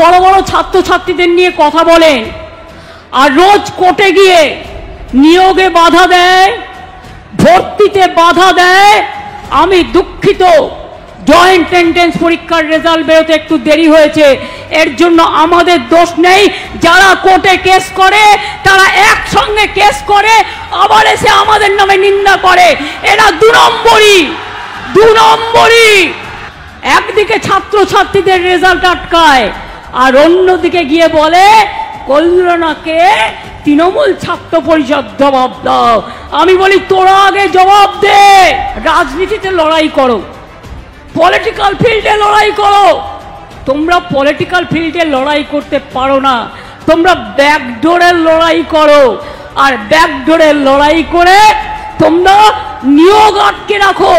বড় বড় ছাত্রছাত্রীদের নিয়ে কথা বলেন আর রোজ কোর্টে গিয়ে নিয়োগে বাধা দেয়, ভর্তিতে বাধা দেয়। আমি দুঃখিত, জয়েন্ট এন্ট্রান্স পরীক্ষার রেজাল্ট বেরোতে একটু দেরি হয়েছে, এর জন্য আমাদের দোষ নেই। যারা কোর্টে কেস করে তারা একসঙ্গে কেস করে আবার এসে আমাদের নামে নিন্দা করে। এরা দু নম্বরই। একদিকে ছাত্রছাত্রীদের রেজাল্ট আটকায় আর অন্যদিকে গিয়ে বলে কল্যাণকে তৃণমূল ছাত্র পরিষদ জবাব দাও। আমি বলি তোরা আগে জবাব দে। রাজনীতিতে লড়াই করো, পলিটিক্যাল ফিল্ডে লড়াই করো। তোমরা পলিটিক্যাল ফিল্ডে লড়াই করতে পারো না, তোমরা ব্যাকডোরের লড়াই করো। আর ব্যাকডোরের লড়াই করে তোমরা নিয়োগ আটকে রাখো,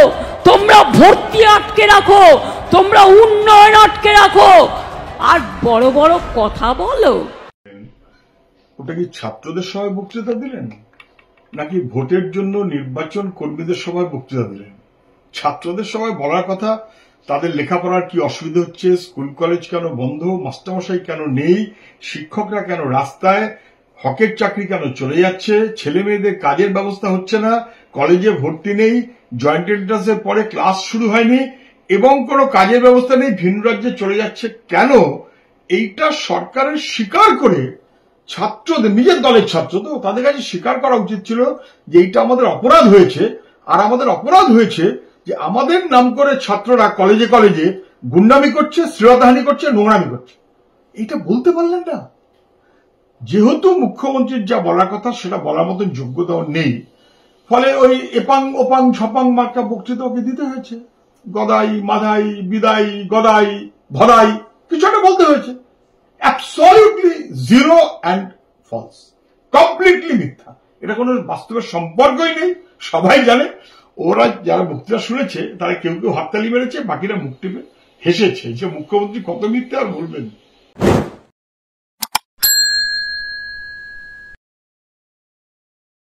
তোমরা ভর্তি আটকে রাখো, তোমরা উন্নয়ন আটকে রাখো, আর বড় বড় কথা বলো। ওটা কি ছাত্রদের সভায় বক্তৃতা দিলেন নাকি ভোটের জন্য নির্বাচন কর্মীদের সভায় বক্তৃতা দিলেন? ছাত্রদের সভায় বলার কথা তাদের লেখাপড়ার কি অসুবিধা হচ্ছে, স্কুল কলেজ কেন বন্ধ, মাস্টারমশাই কেন নেই, শিক্ষকরা কেন রাস্তায়, হকের চাকরি কেন চলে যাচ্ছে, ছেলে মেয়েদের কাজের ব্যবস্থা হচ্ছে না, কলেজে ভর্তি নেই, জয়েন্ট এন্ট্রান্সের পরে ক্লাস শুরু হয়নি এবং কোনো কাজের ব্যবস্থা নেই, ভিন রাজ্যে চলে যাচ্ছে কেন, এইটা সরকারের স্বীকার করে ছাত্রদের, নিজের দলের ছাত্র তো, তাদের কাছে স্বীকার করা উচিত ছিল যে এইটা আমাদের অপরাধ হয়েছে। আর আমাদের অপরাধ হয়েছে যে আমাদের নাম করে ছাত্ররা কলেজে কলেজে গুন্ডামি করছে, শ্লীলতাহানি করছে, নোংরামি করছে। এইটা বলতে পারলেন না। যেহেতু মুখ্যমন্ত্রীর যা বলার কথা সেটা বলার মতন যোগ্যতাও নেই, ফলে ওই এপাং ওপাং ছপাং মার্কা বক্তৃতা ওকে দিতে হয়েছে। গদাই মাধাই বিদাই গদাই ভদাই কিছু একটা বলতে হয়েছে। Absolutely zero and false, completely মিথ্যা। এটা কোনো বাস্তবের সম্পর্কই নেই, সবাই জানে। ওরা যারা বক্তৃতা শুনেছে তারা কেউ কেউ হাততালি মেরেছে, বাকিরা মুখ টিপে হেসেছে যে মুখ্যমন্ত্রী কত মিথ্যে আর বলবেন।